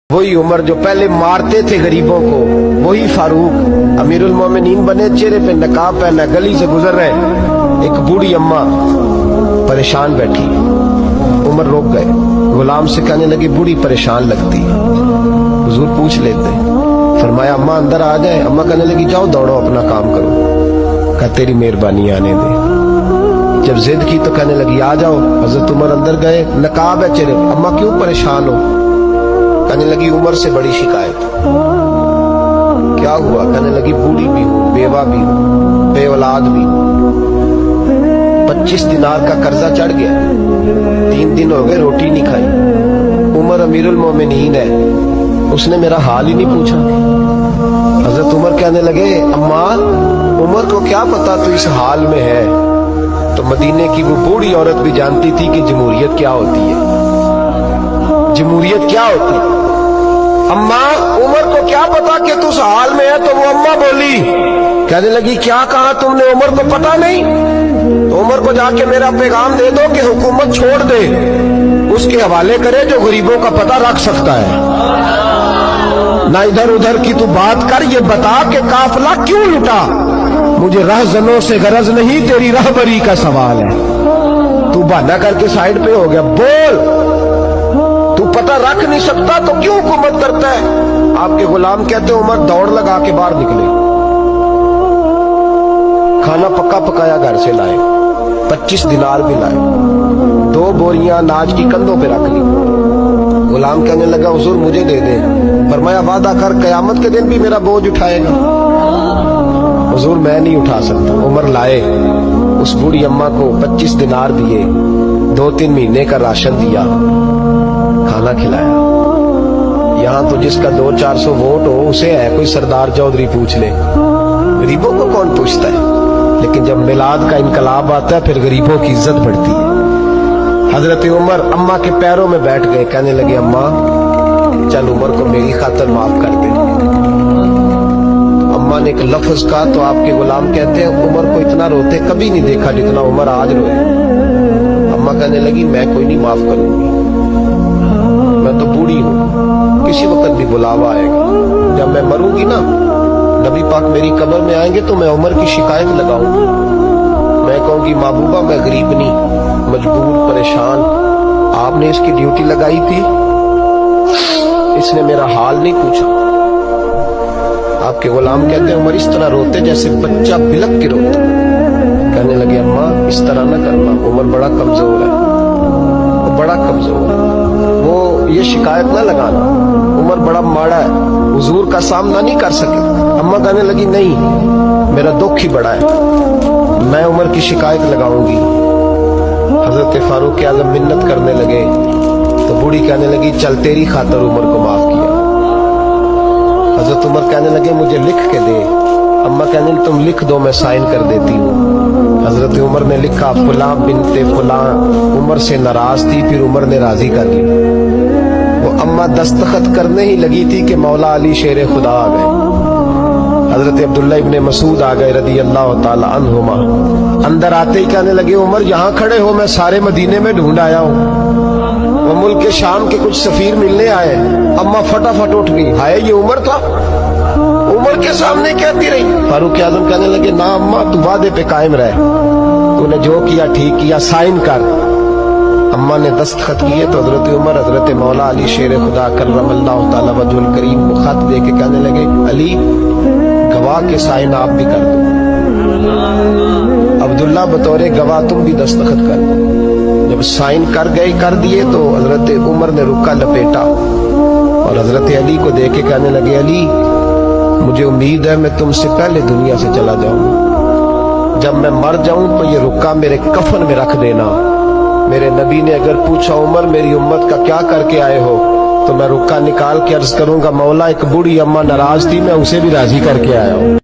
वही उमर जो पहले मारते थे गरीबों को, वही फारूक अमीरुल मोमिनीन बने, चेहरे पे नकाब पहना, गली से गुजर रहे, एक बूढ़ी अम्मा परेशान बैठी। उमर रोक गए, गुलाम से कहने लगी बूढ़ी परेशान लगती है। हुजूर पूछ लेते, फरमाया अम्मा अंदर आ जाए। अम्मा कहने लगी जाओ दौड़ो अपना काम करो। कहा तेरी मेहरबानी आने दे। जब जिद की तो कहने लगी आ जाओ। हजरत उमर अंदर गए, नकाब है चेहरे। अम्मा क्यों परेशान हो? कहने लगी उमर से बड़ी शिकायत। क्या हुआ? कहने लगी बूढ़ी भी हूँ, बेवा भी हूँ, बे औलाद भी हूँ, 25 दिनार का कर्जा चढ़ गया, 3 दिन हो गए रोटी नहीं खाई। उमर अमीरुल मोमिनीन है, उसने मेरा हाल ही नहीं पूछा। हजरत उमर कहने लगे अम्मा उमर को क्या पता तू इस हाल में है। तो मदीने की वो बूढ़ी औरत भी जानती थी कि जमहूरियत क्या होती है, जमहूरियत क्या होती है। अम्मा उमर को क्या पता कि तू उस हाल में है। तो वो अम्मा बोली, कहने लगी क्या कहा तुमने? उमर को पता नहीं? तो उमर को जाके मेरा पैगाम दे दो कि हुकूमत छोड़ दे, उसके हवाले करे जो गरीबों का पता रख सकता है। ना इधर उधर की तू बात कर, ये बता कि काफिला क्यों लुटा। मुझे रहजनों से गरज नहीं, तेरी रहबरी का सवाल है। तू बहाना करके साइड पे हो गया, बोल। तू पता रख नहीं सकता तो क्यों हुकूमत करता है? आपके गुलाम कहते उमर दौड़ लगा के बाहर निकले, खाना पक्का पकाया घर से लाए, 25 दिनार भी लाए, 2 बोरियां अनाज की कंधों पे रख ली। गुलाम कहने लगा हुजूर मुझे दे दे। फरमाया वादा कर कयामत के दिन भी मेरा बोझ उठाएगा। हुजूर मैं नहीं उठा सकता। उमर लाए, उस बूढ़ी अम्मा को 25 दिनार दिए, 2-3 महीने का राशन दिया, खाना खिलाया। यहाँ तो जिसका 200-400 वोट हो उसे है कोई सरदार चौधरी पूछ ले, गरीबों को कौन पूछता है। लेकिन जब मिलाद का इनकलाब आता है फिर गरीबों की इज्जत बढ़ती है। हजरत उमर अम्मा के पैरों में बैठ गए, कहने लगे अम्मा चल उमर को मेरी खातिर माफ कर दे। अम्मा ने एक लफ्ज कहा तो आपके गुलाम कहते हैं उमर को इतना रोते कभी नहीं देखा जितना उमर आज रोए। अम्मा कहने लगी मैं कोई नहीं माफ करूंगी, मैं तो बूढ़ी हूँ, किसी वक्त भी बुलावा आएगा। जब मैं मरूंगी ना, नबी पाक मेरी कब्र में आएंगे तो मैं उमर की शिकायत लगाऊंगी। मैं कहूंगी महबूबा मैं गरीब नहीं, मजबूर, परेशान, आपने इसकी ड्यूटी लगाई थी, इसने मेरा हाल नहीं पूछा। आपके गुलाम कहते हैं उमर इस तरह रोते जैसे बच्चा बिलक के रोता। कहने लगे अम्मा इस तरह ना करना, उमर बड़ा कमजोर है, वो बड़ा कमजोर है, वो ये शिकायत ना लगाना, उमर बड़ा माड़ा है, हुजूर का सामना नहीं कर सके। अम्मा कहने लगी नहीं मेरा दुख ही बड़ा है, मैं उमर की शिकायत लगाऊंगी। हजरत फारूक आज़म मिन्नत करने लगे तो बूढ़ी कहने लगी चल तेरी खातर उमर को माफ किया। हजरत उमर कहने लगे मुझे लिख के दे। अम्मा कहने लगी तुम लिख दो मैं साइन कर देती हूँ। हजरत उमर ने लिखा फुलां बिनते फुलां उमर से नाराज थी, फिर उमर ने राजी कर ली। वो अम्मा दस्तखत करने ही लगी थी कि मौला अली शेर खुदा आ गए। हजरत अब्दुल्ला इब्ने मसूद आ गए रदी अल्लाह ताला अन्हुमा। अंदर आते ही कहने लगे उमर यहाँ खड़े हो, मैं सारे मदीने में ढूंढ आया हूँ, वो मुल्क के शाम के कुछ सफीर मिलने आए। अम्मा फटाफट उठ गई, हाय ये उमर था, उमर के सामने कहती रही। फारूक आज़म कहने लगे ना अम्मा तू वादे पे कायम रहे, तूने जो किया ठीक किया, साइन कर। अम्मा ने दस्तखत किए तो हजरत उमर हजरत मौला अली शेर खुदा करमल्लाहु ताला वजहुल करीम को खत दे के कहने लगे अली गवाह के साइन आप भी कर दो, अब्दुल्ला बतौरे गवाह तुम भी दस्तखत कर दो। जब साइन कर दिए तो हजरत उमर ने रुक्का लपेटा और हजरत अली को देख के कहने लगे अली मुझे उम्मीद है मैं तुमसे पहले दुनिया से चला जाऊंगा, जब मैं मर जाऊं तो ये रुक्का मेरे कफन में रख देना। मेरे नबी ने अगर पूछा उमर मेरी उम्मत का क्या करके आए हो, तो मैं रुक्का निकाल के अर्ज करूंगा मौला एक बूढ़ी अम्मा नाराज थी, मैं उसे भी राजी करके आया हूं।